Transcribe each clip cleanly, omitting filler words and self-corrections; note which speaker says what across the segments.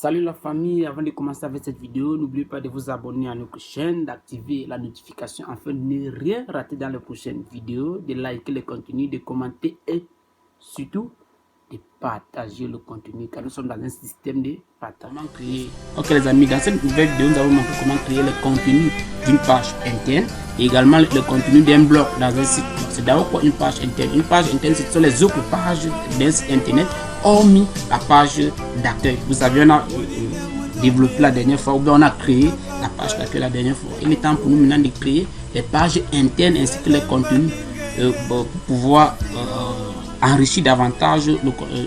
Speaker 1: Salut la famille, avant de commencer avec cette vidéo, n'oubliez pas de vous abonner à notre chaîne, d'activer la notification afin de ne rien rater dans les prochaines vidéos, de liker le contenu, de commenter et surtout de partager le contenu car nous sommes dans un système de partage. Comment créer? Ok les amis, dans cette nouvelle vidéo, nous allons montrer comment créer le contenu d'une page interne et également le contenu d'un blog dans un site. C'est d'abord quoi une page interne? Une page interne, ce sont les autres pages d'un site internet hormis la page d'accueil. Vous savez, on a développé la dernière fois, ou bien on a créé la page d'accueil la dernière fois. Il est temps pour nous maintenant de créer les pages internes ainsi que les contenus pour pouvoir enrichir davantage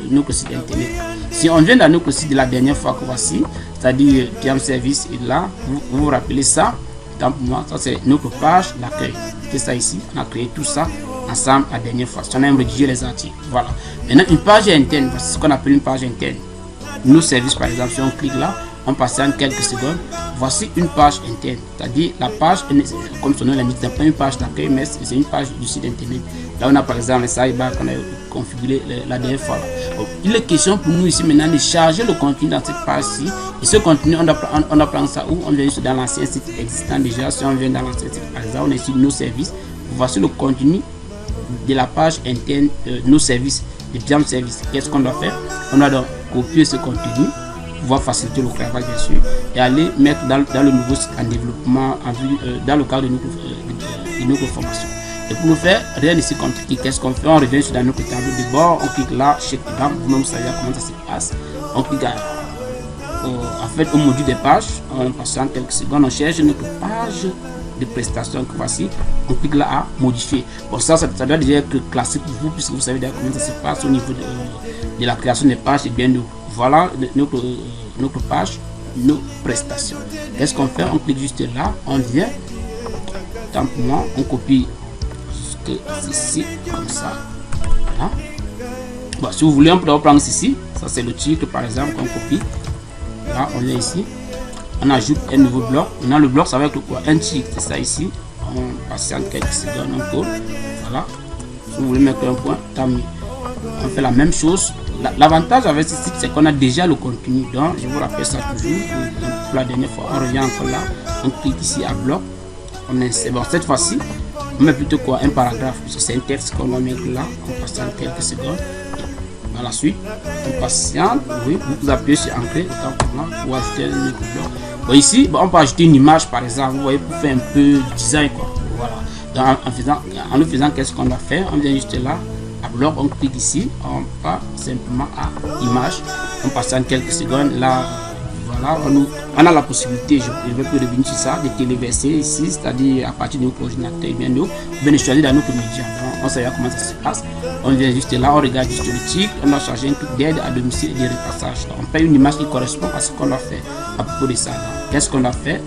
Speaker 1: notre site internet. Si on vient dans notre site de la dernière fois que voici, c'est-à-dire PM Service est là, vous vous rappelez ça, pour moi, ça c'est notre page d'accueil. C'est ça ici, on a créé tout ça ensemble la dernière fois. Si on a rédigé les articles, voilà. Maintenant, une page interne, c'est ce qu'on appelle une page interne. Nos services, par exemple, si on clique là, on passe en quelques secondes. Voici une page interne, c'est-à-dire la page, comme son nom l'indique, c'est pas une page d'accueil, mais c'est une page du site internet. Là, on a par exemple le sidebar qu'on a configuré la dernière fois. Donc, il est question pour nous ici maintenant de charger le contenu dans cette page-ci. Et ce contenu, on doit prendre ça où on vient juste dans l'ancien site existant déjà. Si on vient dans l'ancien site, par exemple, on est sur nos services. Voici le contenu de la page interne nos services, de PM Service. Qu'est-ce qu'on doit faire? On doit donc copier ce contenu, pouvoir faciliter le travail bien sûr, et aller mettre dans le nouveau site en développement en vue, dans le cadre de notre formation. Et pour le faire, rien ici compliqué. Qu'est-ce qu'on fait? On revient sur notre tableau de bord, on clique là, chez Kibam, vous-même savez comment ça se passe. On clique en fait au module des pages, on passe en quelques secondes, on cherche notre page de prestations que voici, on clique là à modifier. Bon, ça doit déjà être classique pour vous puisque vous savez déjà comment ça se passe au niveau de la création des pages. Et bien nous voilà notre page, nos prestations. Qu'est-ce qu'on fait? On clique juste là, on vient, simplement on copie ceci comme ça. Voilà. Bon, si vous voulez, on peut prendre ceci, ça c'est le titre par exemple qu'on copie. Là, on est ici. On ajoute un nouveau bloc. Maintenant, le bloc, ça va être quoi? Un titre, c'est ça ici. On passe en quelques secondes, on colle. Voilà. Si vous voulez mettre un point, tant mieux. On fait la même chose. L'avantage avec ce site, c'est qu'on a déjà le contenu. Donc, je vous rappelle ça toujours. Pour la dernière fois, on revient encore là. On clique ici à bloc. C'est bon, cette fois-ci, on met plutôt quoi? Un paragraphe. Parce que c'est un texte qu'on va mettre là. On passe en quelques secondes. Par la suite, on patiente, oui, vous appuyez sur Entrée, autant pour moi, pour ajouter un autre bloc. Bon, ici, on peut ajouter une image par exemple, vous voyez, pour faire un peu de design, quoi. Voilà. Donc, en nous faisant, qu'est-ce qu'on va faire? On vient juste là, à bloc, on clique ici, on part simplement à image, on passe en quelques secondes, là, voilà, on a la possibilité, je vais revenir sur ça, de téléverser ici, c'est-à-dire à partir de notre ordinateur, et bien nous, on vient de choisir dans notre média. Donc, on sait comment ça se passe. On vient juste là, on regarde juste le titre, on a chargé un truc d'aide à domicile et de repassage. Donc, on paye une image qui correspond à ce qu'on doit faire à propos de ça. Qu'est-ce qu'on doit faire?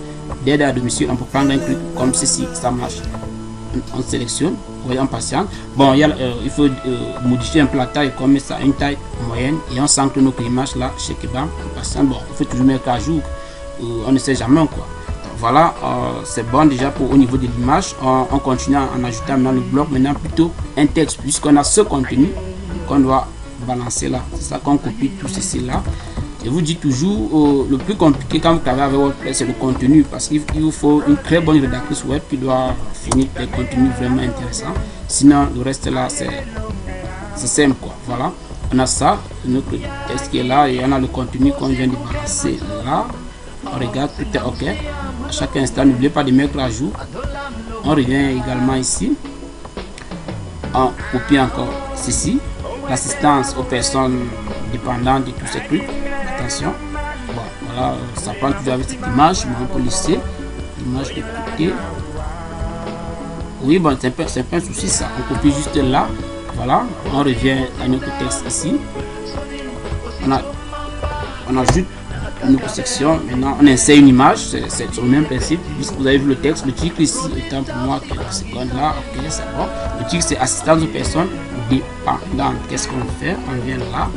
Speaker 1: D'aide à domicile, on peut prendre un truc comme ceci, ça marche. On sélectionne, vous voyez, on patiente. Bon, il faut modifier un peu la taille, comme ça, une taille moyenne, et on centre notre image là, chez Kebam, on patiente. Bon, il faut toujours mettre à jour, on ne sait jamais quoi. Voilà, c'est bon déjà pour au niveau de l'image. On continue en ajoutant maintenant le bloc, maintenant plutôt un texte, puisqu'on a ce contenu qu'on doit balancer là. C'est ça qu'on copie tout ceci là. Je vous dis toujours, le plus compliqué quand vous travaillez avec WordPress, c'est le contenu, parce qu'il vous faut une très bonne rédactrice web qui doit finir des contenus vraiment intéressants. Sinon, le reste là, c'est simple quoi. Voilà, on a ça, notre texte qui est là, et on a le contenu qu'on vient de balancer là. On regarde, tout est ok. À chaque instant, n'oubliez pas de mettre à jour. On revient également ici. On copie encore ceci. L'assistance aux personnes dépendantes de tous ces trucs. Attention. Bon, voilà, ça prend toujours avec cette image, mais on peut laisser l'image de côté. Oui, bon, c'est pas un souci ça. On copie juste là. Voilà, on revient à notre texte ici. On ajoute une autre section. Maintenant, on insère une image. C'est sur le même principe. Puisque vous avez vu le texte, le titre ici, étant pour moi quelques secondes là. Ok, c'est bon. Le titre, c'est assistance aux personnes dépendantes. Qu'est-ce qu'on fait? On vient là.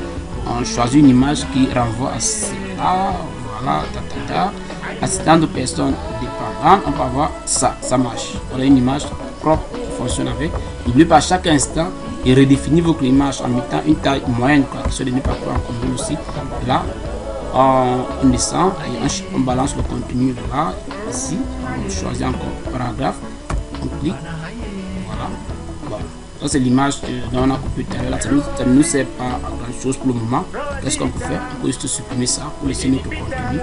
Speaker 1: On choisit une image qui renvoie à cela. Voilà, assistance aux personnes dépendantes. On peut avoir ça. Ça marche. On a une image propre qui fonctionne avec. N'oubliez pas à chaque instant et redéfinir votre image en mettant une taille moyenne, quoi, qui se donne pas trop en commun aussi. Là, on descend et on balance le contenu là, ici, on choisit encore paragraphe, on clique, voilà, bon. Ça c'est l'image dont on a coupé tout à l'heure, ça ne nous sert pas à grand chose pour le moment. Qu'est-ce qu'on peut faire? On peut juste supprimer ça pour laisser notre contenu,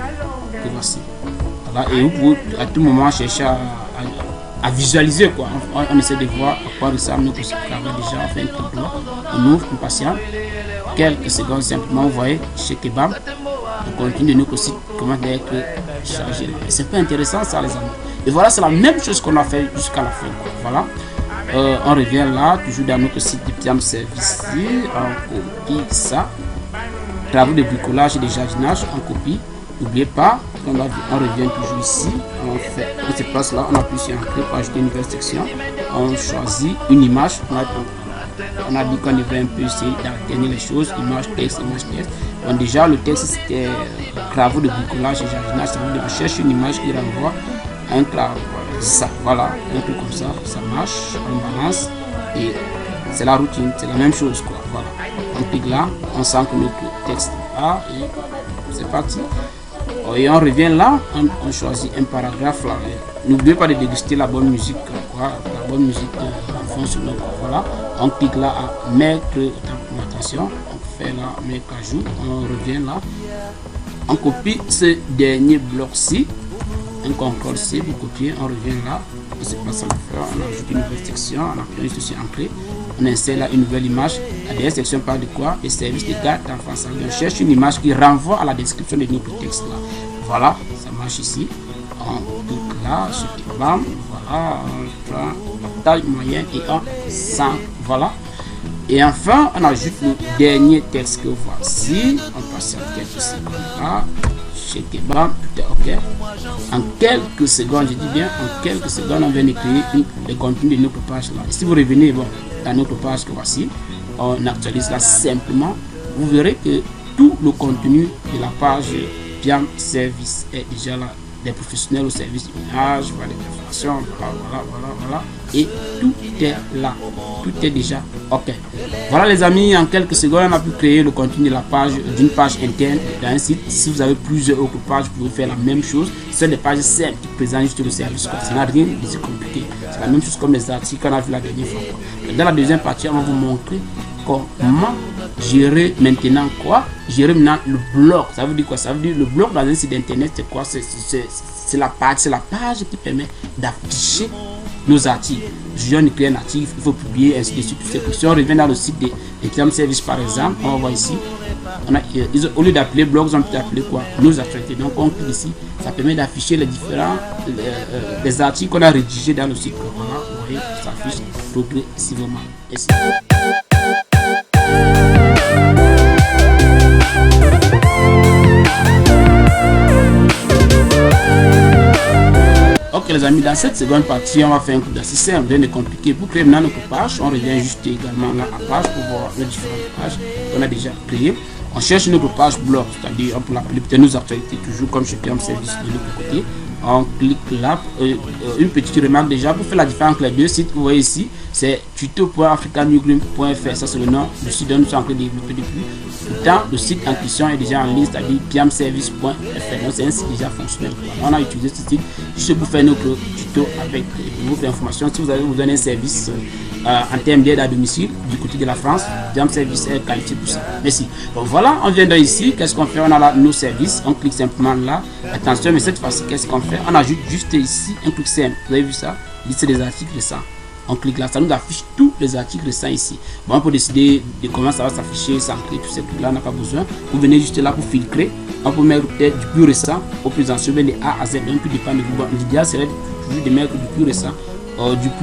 Speaker 1: que voici. Voilà, et vous pouvez à tout moment chercher à visualiser quoi. On essaie de voir à quoi ressemble notre site. Déjà on fait un clic droit, on ouvre, on patiente quelques secondes simplement, vous voyez, chez Kebab, le contenu de notre site commence à être chargé. C'est pas intéressant ça les amis. Et voilà, c'est la même chose qu'on a fait jusqu'à la fin quoi. Voilà, on revient là, toujours dans notre site de Piam Service, on copie ça, travaux de bricolage et de jardinage, on copie. N'oubliez pas, on revient toujours ici, on se place là, on appuie sur Entrée pour ajouter une nouvelle section, on choisit une image, on a dit qu'on devait un peu essayer d'alterner les choses, image, texte. Bon, déjà le texte c'était travaux de bricolage et jardinage, ça veut dire on cherche une image qui renvoie à un travail, ça, voilà, un peu comme ça, ça marche, on balance et c'est la routine, c'est la même chose quoi, voilà. On clique là, on sent que notre texte est là et c'est parti. Et on revient là, on choisit un paragraphe là. N'oubliez pas de déguster la bonne musique, quoi, la bonne musique en fond sur notre, voilà. On clique là à mettre attention, on fait là mettre à jour, on revient là, on copie ce dernier bloc-ci, un contrôle C pour copier, on revient là, on se passe à l'affaire, on ajoute une nouvelle section, on appuie juste sur Entrée, on insère là une nouvelle image. La dernière section parle de quoi? Les services de garde d'enfants. On cherche une image qui renvoie à la description de notre texte là. Voilà, ça marche ici. On clique là, sur Kebab, voilà, on prend la taille moyenne et on sent, voilà. Et enfin, on ajoute le dernier texte que voici. On passe en quelques secondes là. Chez Kebab, tout est ok. En quelques secondes, je dis bien, en quelques secondes, on vient de créer le contenu de notre page là. Et si vous revenez bon, dans notre page que voici, on actualise là simplement, vous verrez que tout le contenu de la page Piam Service est déjà là. Des professionnels au service d'image, voilà, des informations, voilà, et tout est là, tout est déjà ok. Voilà les amis, en quelques secondes, on a pu créer le contenu de la page, d'une page interne d'un site. Si vous avez plusieurs autres pages, vous pouvez faire la même chose. C'est des pages simples qui présentent juste le service, quoi. Ça n'a rien de si compliqué. C'est la même chose comme les articles qu'on a vu la dernière fois, quoi. Dans la deuxième partie, on va vous montrer comment gérer maintenant quoi, gérer maintenant le blog. Ça veut dire quoi? Ça veut dire le blog dans un site internet, c'est quoi? C'est la page qui permet d'afficher nos articles. Je viens de créer un article, il faut publier, ainsi de suite. Si on revient dans le site des Piam Service par exemple, on va voir ici, au lieu d'appeler blogs, on peut appeler quoi? Nos actualités. Donc on clique ici, ça permet d'afficher les différents les articles qu'on a rédigés dans le site. Voilà, vous voyez, ça affiche progressivement. Ici. Ok les amis, dans cette seconde partie, on va faire un coup d'assistant, rien de compliqué. Pour créer maintenant notre page, on revient juste également là à page pour voir les différentes pages qu'on a déjà créées. On cherche notre page blog, c'est-à-dire on peut l'appeler peut-être nos actualités, toujours comme chez Piam Service de l'autre côté. On clique là, une petite remarque déjà pour faire la différence entre les deux sites. Vous voyez ici, c'est tuto.africanewgreen.fr, ça c'est le nom du site dont nous sommes en train de développer depuis. Pourtant, le site en question est déjà en ligne, c'est-à-dire piamservice.fr, donc c'est un site déjà fonctionnel. On a utilisé ce site juste pour faire notre tuto avec votre information. Si vous avez besoin d'un service en termes d'aide à domicile du côté de la France, Piam Service est qualifié pour ça. Merci. Bon voilà, on vient ici, qu'est-ce qu'on fait? On a là nos services, on clique simplement là. Attention, mais cette fois-ci, qu'est-ce qu'on fait? On ajoute juste ici un truc simple. Vous avez vu ça? Liste des articles récents. On clique là, ça nous affiche tous les articles récents ici. Bon, on peut décider de comment ça va s'afficher, sans cliquer, tous ces trucs-là, on n'a pas besoin. Vous venez juste là pour filtrer. On peut mettre peut-être du plus récent au plus ancien, de A à Z, donc tout dépend de vous. Bon, l'idéal serait toujours de mettre du plus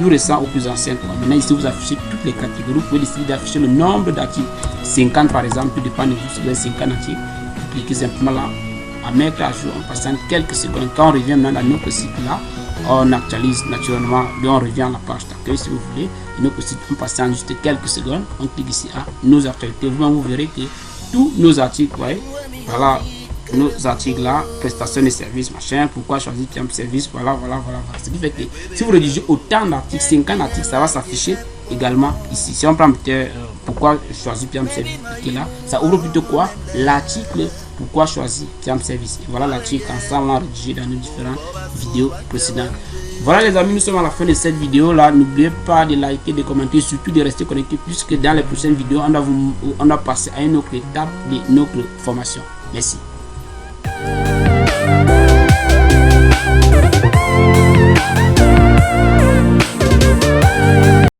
Speaker 1: récent au plus ancien. Maintenant, ici, vous affichez toutes les catégories. Vous pouvez décider d'afficher le nombre d'articles. 50 par exemple, tout dépend de vous, si vous avez 50 articles. Vous cliquez simplement là, à mettre à jour en passant quelques secondes. Quand on revient maintenant dans notre site là, on actualise naturellement, et on revient à la page d'accueil si vous voulez. Et notre site, on passe en juste quelques secondes. On clique ici à nos actualités. Vous verrez que tous nos articles, ouais, voilà, nos articles là, prestations de services, machin, pourquoi choisir Piam Service, voilà. Ce qui fait que si vous rédigez autant d'articles, 50 articles, ça va s'afficher également ici. Si on prend peut-être pourquoi choisir Piam Service là, ça ouvre plutôt quoi? L'article Pourquoi choisir Tiam Service? Et voilà l'article qu'ensemble on a rédigé dans nos différentes vidéos précédentes. Voilà les amis, nous sommes à la fin de cette vidéo là. N'oubliez pas de liker, de commenter, surtout de rester connecté puisque dans les prochaines vidéos on va passer à une autre étape de notre formation. Merci.